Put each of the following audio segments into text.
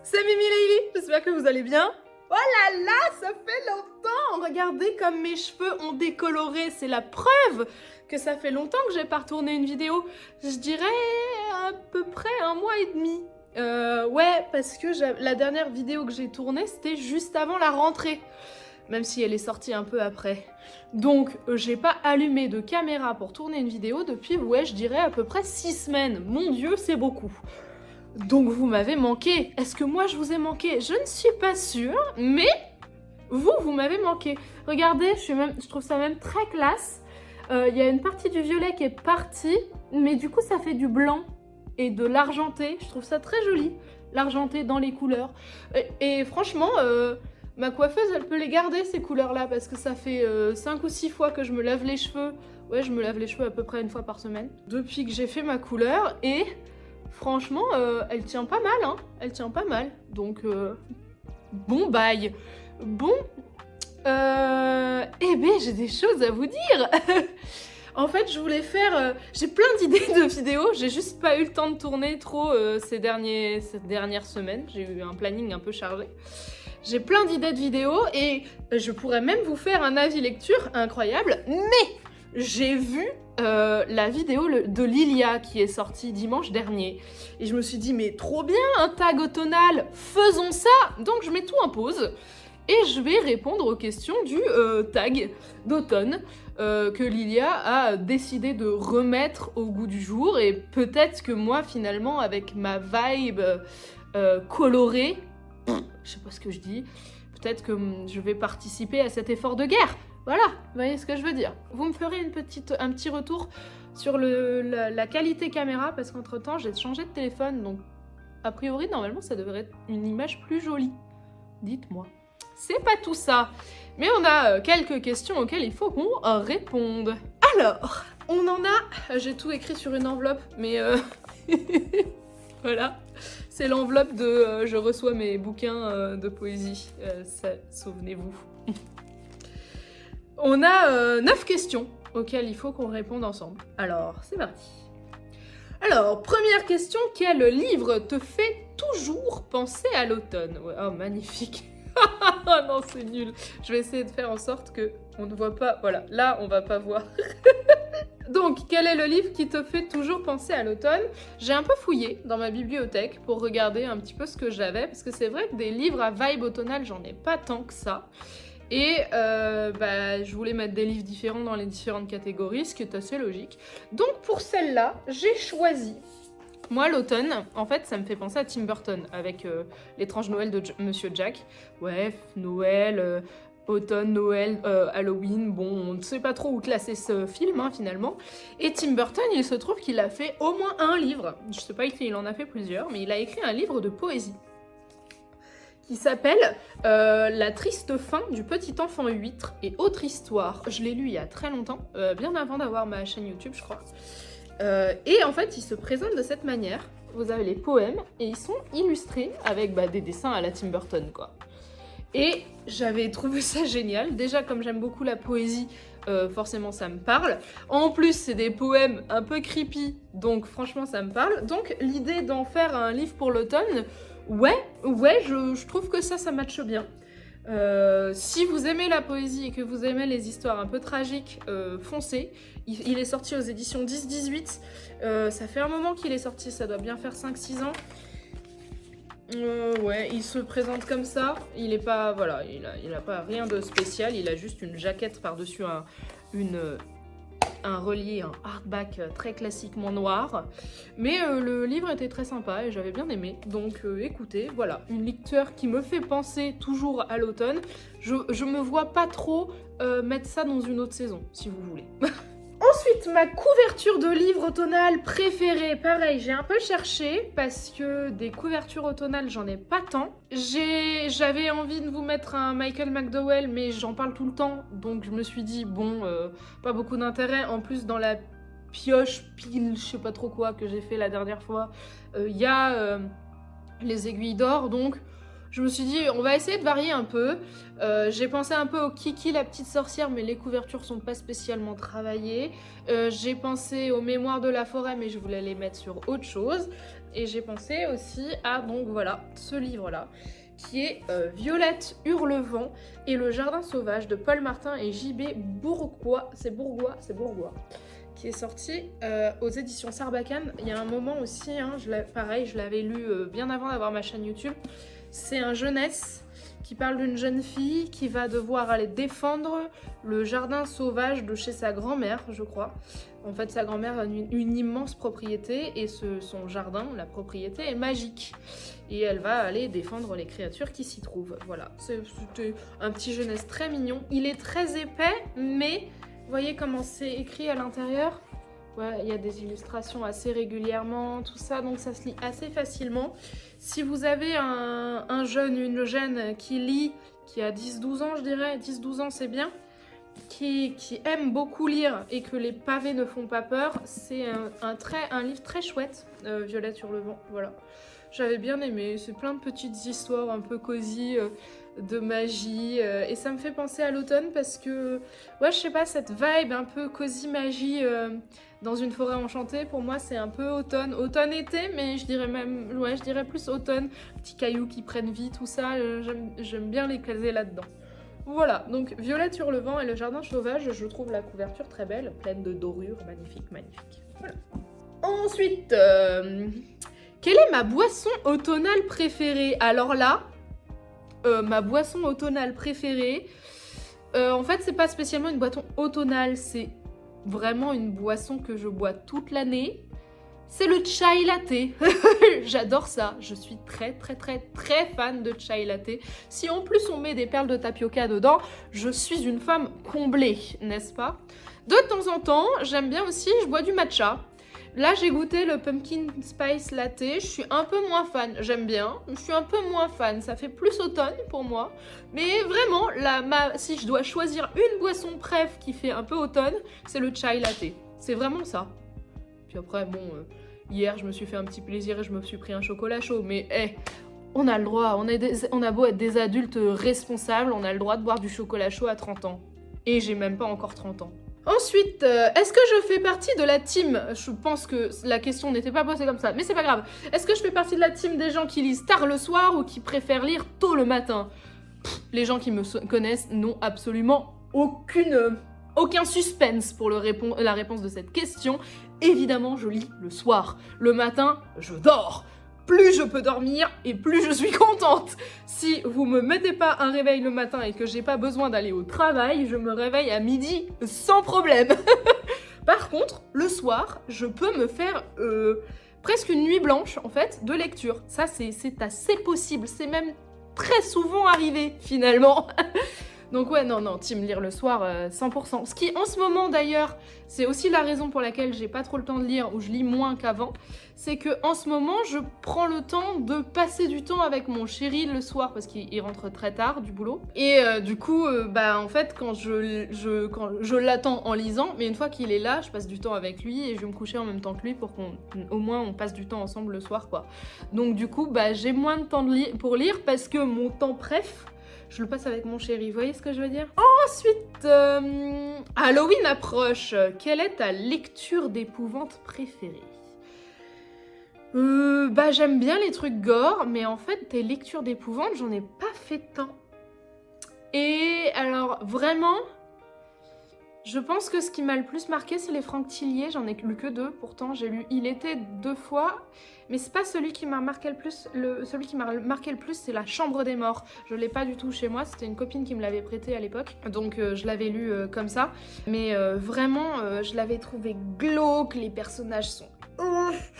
c'est Mimi Leili, j'espère que vous allez bien. Oh là là, ça fait longtemps. Regardez comme mes cheveux ont décoloré, c'est la preuve que ça fait longtemps que j'ai pas retourné une vidéo. Je dirais à peu près 1 mois et demi. Ouais, parce que la dernière vidéo que j'ai tournée, c'était juste avant la rentrée. Même si elle est sortie un peu après. Donc, j'ai pas allumé de caméra pour tourner une vidéo depuis, ouais, je dirais à peu près 6 semaines. Mon Dieu, c'est beaucoup. Donc, vous m'avez manqué. Est-ce que moi, je vous ai manqué? Je ne suis pas sûre, mais vous m'avez manqué. Regardez, je trouve ça même très classe. Il y a une partie du violet qui est partie, mais du coup, ça fait du blanc et de l'argenté. Je trouve ça très joli, l'argenté dans les couleurs. Et franchement... ma coiffeuse, elle peut les garder, ces couleurs-là, parce que ça fait 5 ou 6 fois que je me lave les cheveux. Ouais, je me lave les cheveux à peu près 1 fois par semaine. Depuis que j'ai fait ma couleur, et franchement, elle tient pas mal, hein. Elle tient pas mal. Donc, bon bail. Bon, eh ben, j'ai des choses à vous dire. En fait, je voulais faire... j'ai plein d'idées de vidéos, j'ai juste pas eu le temps de tourner trop ces dernières semaines. J'ai eu un planning un peu chargé. J'ai plein d'idées de vidéos et je pourrais même vous faire un avis lecture incroyable, mais j'ai vu la vidéo de Lilia qui est sortie dimanche dernier. Et je me suis dit, mais trop bien, un tag automnal, faisons ça! Donc je mets tout en pause et je vais répondre aux questions du tag d'automne que Lilia a décidé de remettre au goût du jour. Et peut-être que moi, finalement, avec ma vibe colorée, je sais pas ce que je dis, peut-être que je vais participer à cet effort de guerre. Voilà, vous voyez ce que je veux dire. Vous me ferez un petit retour sur la qualité caméra, parce qu'entre-temps, j'ai changé de téléphone, donc a priori, normalement, ça devrait être une image plus jolie. Dites-moi. C'est pas tout ça, mais on a quelques questions auxquelles il faut qu'on réponde. Alors, on en a... J'ai tout écrit sur une enveloppe, mais... Voilà. C'est l'enveloppe de je reçois mes bouquins de poésie. Souvenez-vous. On a 9 questions auxquelles il faut qu'on réponde ensemble. Alors, c'est parti. Alors, première question, quel livre te fait toujours penser à l'automne? Ouais, oh, magnifique. Oh non, c'est nul. Je vais essayer de faire en sorte que on ne voit pas... Voilà, là, on va pas voir. Donc, quel est le livre qui te fait toujours penser à l'automne? J'ai un peu fouillé dans ma bibliothèque pour regarder un petit peu ce que j'avais, parce que c'est vrai que des livres à vibe automnale, j'en ai pas tant que ça. Et je voulais mettre des livres différents dans les différentes catégories, ce qui est assez logique. Donc, pour celle-là, j'ai choisi... Moi, l'automne, en fait, ça me fait penser à Tim Burton, avec l'étrange Noël de Monsieur Jack. Ouais, Noël... automne, Noël, Halloween, bon, on ne sait pas trop où classer ce film, hein, finalement. Et Tim Burton, il se trouve qu'il a fait au moins un livre, je sais pas écrit, il en a fait plusieurs, mais il a écrit un livre de poésie qui s'appelle La triste fin du petit enfant huître et autre histoire. Je l'ai lu il y a très longtemps, bien avant d'avoir ma chaîne YouTube, je crois. Et en fait, il se présente de cette manière. Vous avez les poèmes et ils sont illustrés avec des dessins à la Tim Burton, quoi. Et j'avais trouvé ça génial. Déjà, comme j'aime beaucoup la poésie, forcément ça me parle. En plus, c'est des poèmes un peu creepy, donc franchement ça me parle. Donc l'idée d'en faire un livre pour l'automne, ouais, je trouve que ça matche bien. Si vous aimez la poésie et que vous aimez les histoires un peu tragiques, foncez. Il est sorti aux éditions 10-18. Ça fait un moment qu'il est sorti, ça doit bien faire 5-6 ans. Ouais, il se présente comme ça. Il est pas, voilà, il a pas rien de spécial. Il a juste une jaquette par-dessus un relié, un hardback très classiquement noir. Mais le livre était très sympa et j'avais bien aimé. Donc écoutez, voilà, une lecture qui me fait penser toujours à l'automne. Je me vois pas trop mettre ça dans une autre saison, si vous voulez. Ensuite, ma couverture de livre automnale préférée, pareil, j'ai un peu cherché parce que des couvertures automnales, j'en ai pas tant. J'avais envie de vous mettre un Michael McDowell, mais j'en parle tout le temps, donc je me suis dit, bon, pas beaucoup d'intérêt. En plus, dans la pile, je sais pas trop quoi, que j'ai fait la dernière fois, il y a les aiguilles d'or, donc... Je me suis dit, on va essayer de varier un peu. J'ai pensé un peu au Kiki, la petite sorcière, mais les couvertures sont pas spécialement travaillées. J'ai pensé aux Mémoires de la forêt, mais je voulais les mettre sur autre chose. Et j'ai pensé aussi à, donc voilà, ce livre-là, qui est Violette Hurlevent et le Jardin Sauvage de Paul Martin et J.B. Bourgois. C'est Bourgois, qui est sorti aux éditions Sarbacane. Il y a un moment aussi, hein, pareil, je l'avais lu bien avant d'avoir ma chaîne YouTube. C'est un jeunesse qui parle d'une jeune fille qui va devoir aller défendre le jardin sauvage de chez sa grand-mère, je crois. En fait, sa grand-mère a une immense propriété et son jardin, la propriété, est magique. Et elle va aller défendre les créatures qui s'y trouvent. Voilà, c'était un petit jeunesse très mignon. Il est très épais, mais vous voyez comment c'est écrit à l'intérieur ? Ouais, il y a des illustrations assez régulièrement, tout ça, donc ça se lit assez facilement. Si vous avez un jeune, une jeune qui lit, qui a 10-12 ans, je dirais, 10-12 ans c'est bien, qui aime beaucoup lire et que les pavés ne font pas peur, c'est un livre très chouette, Violette Hurlevent, voilà. J'avais bien aimé, c'est plein de petites histoires un peu cosy, de magie, et ça me fait penser à l'automne parce que, ouais, je sais pas, cette vibe un peu cosy magie dans une forêt enchantée, pour moi c'est un peu automne-été, mais je dirais plus automne, petits cailloux qui prennent vie, tout ça, j'aime bien les caser là-dedans. Voilà, donc Violette Hurlevent et le Jardin Sauvage, je trouve la couverture très belle, pleine de dorures, magnifique, magnifique. Voilà. Ensuite, quelle est ma boisson automnale préférée? Alors là, ma boisson automnale préférée, en fait c'est pas spécialement une boisson automnale, c'est vraiment une boisson que je bois toute l'année. C'est le chai latte. J'adore ça. Je suis très très très très fan de chai latte. Si en plus on met des perles de tapioca dedans, je suis une femme comblée, n'est-ce pas? De temps en temps, j'aime bien aussi, je bois du matcha. Là, j'ai goûté le pumpkin spice latte. Je suis un peu moins fan. J'aime bien, je suis un peu moins fan. Ça fait plus automne pour moi. Mais vraiment, si je dois choisir une boisson préf qui fait un peu automne, c'est le chai latte. C'est vraiment ça. Puis après, bon, hier, je me suis fait un petit plaisir et je me suis pris un chocolat chaud. Mais, on a le droit. On a beau être des adultes responsables, on a le droit de boire du chocolat chaud à 30 ans. Et j'ai même pas encore 30 ans. Ensuite, est-ce que je fais partie de la team? Je pense que la question n'était pas posée comme ça, mais c'est pas grave. Est-ce que je fais partie de la team des gens qui lisent tard le soir ou qui préfèrent lire tôt le matin? Les gens qui me connaissent n'ont absolument aucun suspense pour la réponse de cette question. Évidemment, je lis le soir. Le matin, je dors. Plus je peux dormir et plus je suis contente. Si vous me mettez pas un réveil le matin et que j'ai pas besoin d'aller au travail, je me réveille à midi sans problème. Par contre, le soir, je peux me faire presque une nuit blanche en fait de lecture. Ça, c'est assez possible. C'est même très souvent arrivé finalement. Donc ouais, non, team lire le soir, 100%. Ce qui, en ce moment d'ailleurs, c'est aussi la raison pour laquelle j'ai pas trop le temps de lire, ou je lis moins qu'avant, c'est que en ce moment, je prends le temps de passer du temps avec mon chéri le soir, parce qu'il rentre très tard du boulot. Et du coup, en fait, quand je l'attends en lisant, mais une fois qu'il est là, je passe du temps avec lui, et je vais me coucher en même temps que lui, pour qu'au moins on passe du temps ensemble le soir, quoi. Donc du coup, j'ai moins de temps pour lire, parce que mon temps préf, je le passe avec mon chéri, vous voyez ce que je veux dire? Ensuite, Halloween approche. Quelle est ta lecture d'épouvante préférée? J'aime bien les trucs gore, mais en fait, des lectures d'épouvante, j'en ai pas fait tant. Et alors, vraiment, je pense que ce qui m'a le plus marqué, c'est les Franck Tillier. J'en ai lu que 2, pourtant j'ai lu Il était 2 fois. Mais c'est pas celui qui m'a marqué le plus. Celui qui m'a marqué le plus, c'est La Chambre des Morts. Je l'ai pas du tout chez moi, c'était une copine qui me l'avait prêté à l'époque. Donc je l'avais lu comme ça. Mais vraiment, je l'avais trouvé glauque, les personnages sont ouf.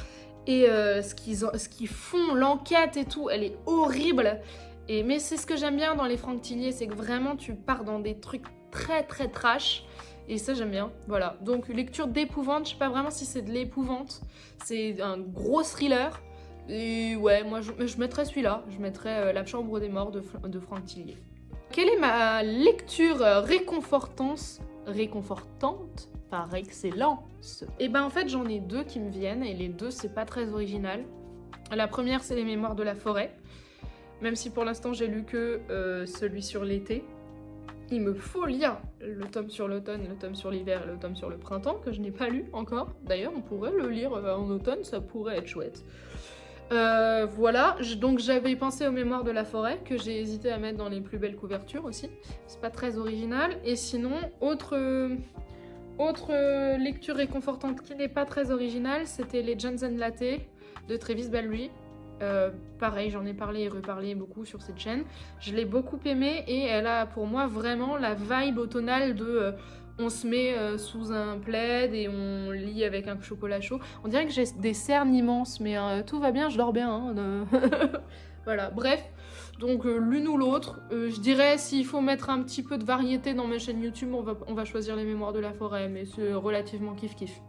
Et ce qu'ils font, l'enquête et tout, elle est horrible. Mais c'est ce que j'aime bien dans les Franck Tillier, c'est que vraiment tu pars dans des trucs très très trash. Et ça j'aime bien, voilà. Donc lecture d'épouvante, je sais pas vraiment si c'est de l'épouvante. C'est un gros thriller. Et ouais, moi je mettrais celui-là. Je mettrais La Chambre des Morts de Franck Tillier. Quelle est ma lecture réconfortante par excellence? Et en fait j'en ai 2 qui me viennent et les 2 c'est pas très original. La première c'est Les Mémoires de la forêt. Même si pour l'instant j'ai lu que celui sur l'été. Il me faut lire le tome sur l'automne, le tome sur l'hiver et le tome sur le printemps que je n'ai pas lu encore. D'ailleurs, on pourrait le lire en automne, ça pourrait être chouette. Voilà, donc j'avais pensé aux Mémoires de la forêt, que j'ai hésité à mettre dans les plus belles couvertures aussi. C'est pas très original. Et sinon, autre lecture réconfortante qui n'est pas très originale, c'était Legends and Latte de Travis Baldree. Pareil, j'en ai parlé et reparlé beaucoup sur cette chaîne. Je l'ai beaucoup aimée et elle a pour moi vraiment la vibe automnale de on se met sous un plaid et on lit avec un chocolat chaud. On dirait que j'ai des cernes immenses, mais tout va bien, je dors bien. Hein, voilà, bref. Donc l'une ou l'autre, je dirais s'il faut mettre un petit peu de variété dans ma chaîne YouTube, on va choisir les Mémoires de la forêt, mais c'est relativement kiff-kiff.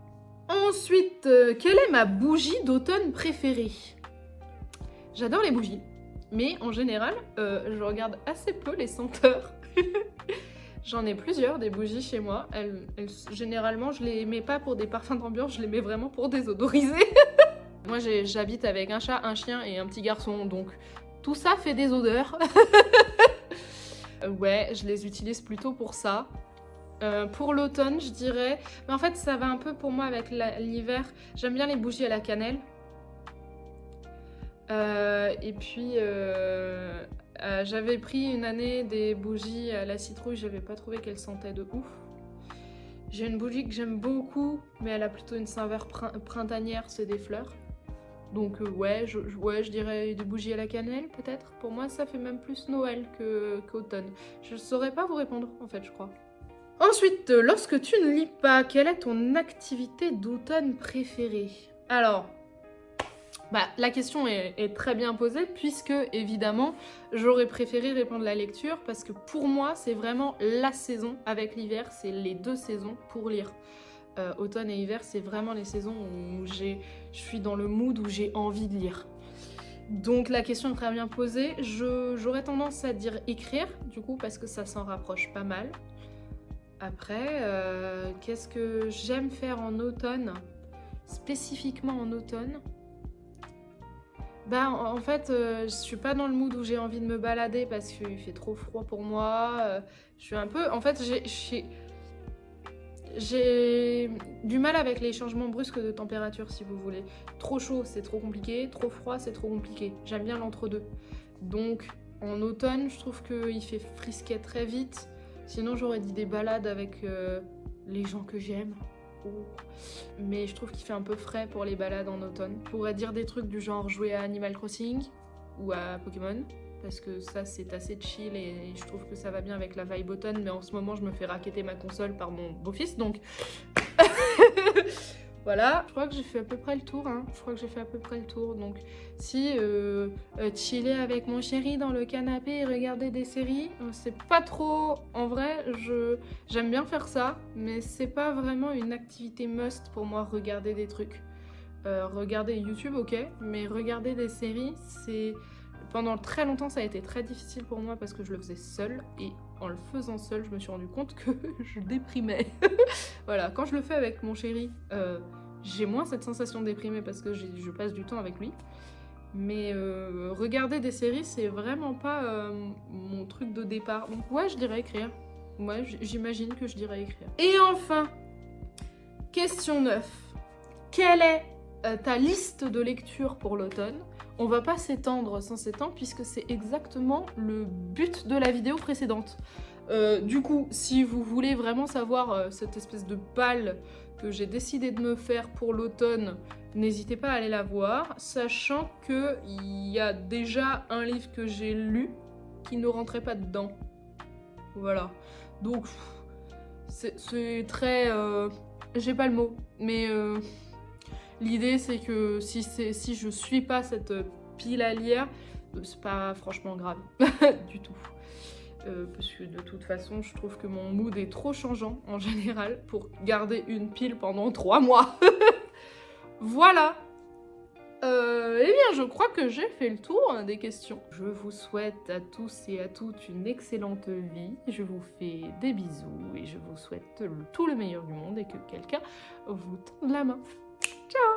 Ensuite, quelle est ma bougie d'automne préférée? J'adore les bougies, mais en général, je regarde assez peu les senteurs. J'en ai plusieurs, des bougies chez moi. Généralement, je les mets pas pour des parfums d'ambiance, je les mets vraiment pour désodoriser. Moi, j'habite avec un chat, un chien et un petit garçon, donc tout ça fait des odeurs. Ouais, je les utilise plutôt pour ça. Pour l'automne, je dirais... Mais en fait, ça va un peu pour moi avec l'hiver. J'aime bien les bougies à la cannelle. Et puis, j'avais pris une année des bougies à la citrouille, j'avais pas trouvé qu'elles sentaient de ouf. J'ai une bougie que j'aime beaucoup, mais elle a plutôt une saveur printanière, c'est des fleurs. Donc ouais, je dirais des bougies à la cannelle peut-être. Pour moi, ça fait même plus Noël qu'automne. Je saurais pas vous répondre en fait, je crois. Ensuite, lorsque tu ne lis pas, quelle est ton activité d'automne préférée? Alors... la question est très bien posée puisque, évidemment, j'aurais préféré répondre la lecture parce que pour moi, c'est vraiment la saison avec l'hiver, c'est les deux saisons pour lire. Automne et hiver, c'est vraiment les saisons où je suis dans le mood où j'ai envie de lire. Donc la question est très bien posée. J'aurais tendance à dire écrire, du coup, parce que ça s'en rapproche pas mal. Après, qu'est-ce que j'aime faire en automne? Spécifiquement en automne? En fait, je suis pas dans le mood où j'ai envie de me balader parce qu'il fait trop froid pour moi. Je suis un peu... En fait, j'ai du mal avec les changements brusques de température, si vous voulez. Trop chaud, c'est trop compliqué. Trop froid, c'est trop compliqué. J'aime bien l'entre-deux. Donc, en automne, je trouve qu'il fait frisquet très vite. Sinon, j'aurais dit des balades avec les gens que j'aime. Mais je trouve qu'il fait un peu frais pour les balades en automne. Je pourrais dire des trucs du genre jouer à Animal Crossing ou à Pokémon, parce que ça c'est assez chill et je trouve que ça va bien avec la vibe automne, mais en ce moment je me fais racketter ma console par mon beau-fils, donc voilà. Je crois que j'ai fait à peu près le tour, donc si chiller avec mon chéri dans le canapé et regarder des séries, c'est pas trop... En vrai, j'aime bien faire ça, mais c'est pas vraiment une activité must pour moi, regarder des trucs. Regarder YouTube, ok, mais regarder des séries, c'est... Pendant très longtemps, ça a été très difficile pour moi parce que je le faisais seule, et en le faisant seule, je me suis rendu compte que je déprimais. Voilà, quand je le fais avec mon chéri, j'ai moins cette sensation de déprimer parce que je passe du temps avec lui. Mais regarder des séries, c'est vraiment pas mon truc de départ. Donc ouais, je dirais écrire. Ouais, j'imagine que je dirais écrire. Et enfin, question 9. Quelle est ta liste de lecture pour l'automne? On va pas s'étendre sans s'étendre puisque c'est exactement le but de la vidéo précédente. Du coup, si vous voulez vraiment savoir cette espèce de palle que j'ai décidé de me faire pour l'automne, n'hésitez pas à aller la voir, sachant qu'il y a déjà un livre que j'ai lu qui ne rentrait pas dedans. Voilà. Donc, c'est très... j'ai pas le mot, mais... L'idée, c'est que si je suis pas cette pile à lire, c'est pas franchement grave du tout. Parce que de toute façon, je trouve que mon mood est trop changeant en général pour garder une pile pendant 3 mois. Voilà. Eh bien, je crois que j'ai fait le tour des questions. Je vous souhaite à tous et à toutes une excellente vie. Je vous fais des bisous et je vous souhaite tout le meilleur du monde et que quelqu'un vous tende la main. Ciao!